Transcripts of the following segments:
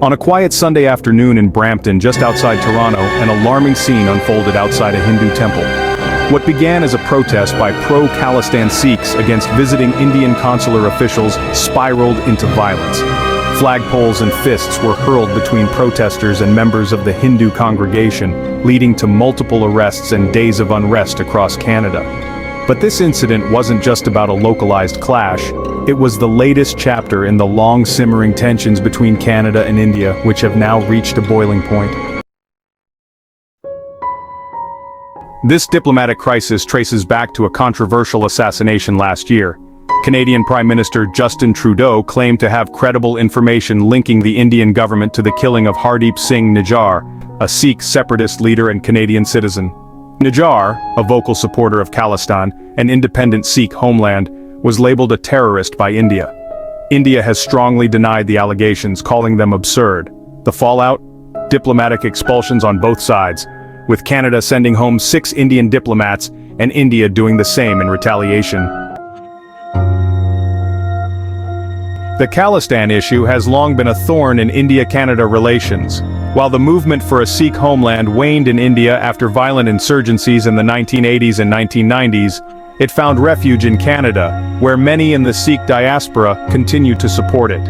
On a quiet Sunday afternoon in Brampton, just outside Toronto, an alarming scene unfolded outside a Hindu temple. What began as a protest by pro-Khalistan Sikhs against visiting Indian consular officials spiraled into violence. Flagpoles and fists were hurled between protesters and members of the Hindu congregation, leading to multiple arrests and days of unrest across Canada. But this incident wasn't just about a localized clash. It was the latest chapter in the long-simmering tensions between Canada and India, which have now reached a boiling point. This diplomatic crisis traces back to a controversial assassination last year. Canadian Prime Minister Justin Trudeau claimed to have credible information linking the Indian government to the killing of Hardeep Singh Nijjar, a Sikh separatist leader and Canadian citizen. Nijjar, a vocal supporter of Khalistan, an independent Sikh homeland, was labeled a terrorist by India. India has strongly denied the allegations, calling them absurd. The fallout? Diplomatic expulsions on both sides, with Canada sending home 6 Indian diplomats and India doing the same in retaliation. The Khalistan issue has long been a thorn in India-Canada relations. While the movement for a Sikh homeland waned in India after violent insurgencies in the 1980s and 1990s, it found refuge in Canada, where many in the Sikh diaspora continue to support it.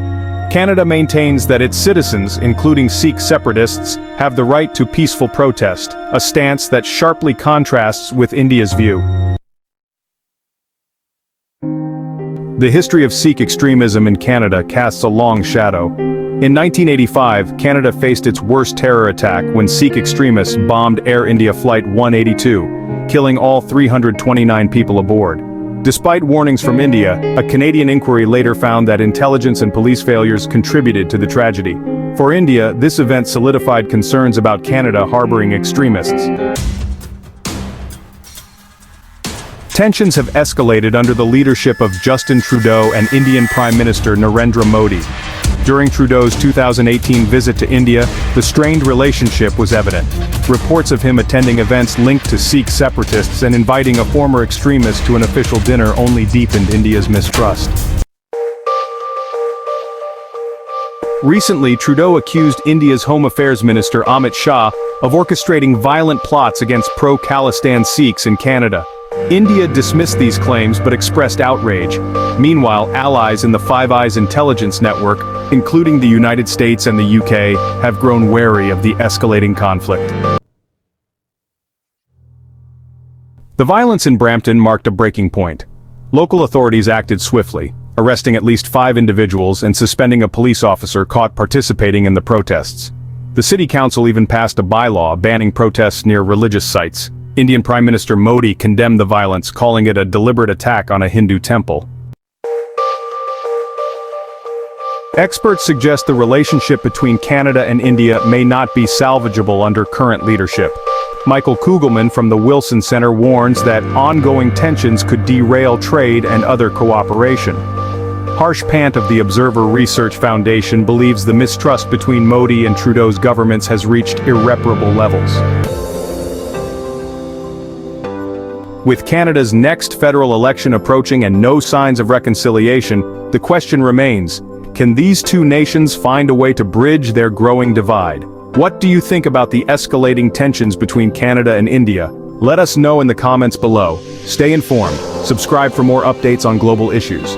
Canada maintains that its citizens, including Sikh separatists, have the right to peaceful protest, a stance that sharply contrasts with India's view. The history of Sikh extremism in Canada casts a long shadow. In 1985, Canada faced its worst terror attack when Sikh extremists bombed Air India Flight 182, killing all 329 people aboard. Despite warnings from India, a Canadian inquiry later found that intelligence and police failures contributed to the tragedy. For India, this event solidified concerns about Canada harboring extremists. Tensions have escalated under the leadership of Justin Trudeau and Indian Prime Minister Narendra Modi. During Trudeau's 2018 visit to India, the strained relationship was evident. Reports of him attending events linked to Sikh separatists and inviting a former extremist to an official dinner only deepened India's mistrust. Recently, Trudeau accused India's Home Affairs Minister Amit Shah of orchestrating violent plots against pro-Khalistan Sikhs in Canada. India dismissed these claims but expressed outrage. Meanwhile, allies in the Five Eyes intelligence network, including the United States and the UK, have grown wary of the escalating conflict. The violence in Brampton marked a breaking point. Local authorities acted swiftly, arresting at least 5 individuals and suspending a police officer caught participating in the protests. The city council even passed a bylaw banning protests near religious sites. Indian Prime Minister Modi condemned the violence, calling it a deliberate attack on a Hindu temple. Experts suggest the relationship between Canada and India may not be salvageable under current leadership. Michael Kugelman from the Wilson Center warns that ongoing tensions could derail trade and other cooperation. Harsh Pant of the Observer Research Foundation believes the mistrust between Modi and Trudeau's governments has reached irreparable levels. With Canada's next federal election approaching and no signs of reconciliation, the question remains, can these two nations find a way to bridge their growing divide? What do you think about the escalating tensions between Canada and India? Let us know in the comments below. Stay informed. Subscribe for more updates on global issues.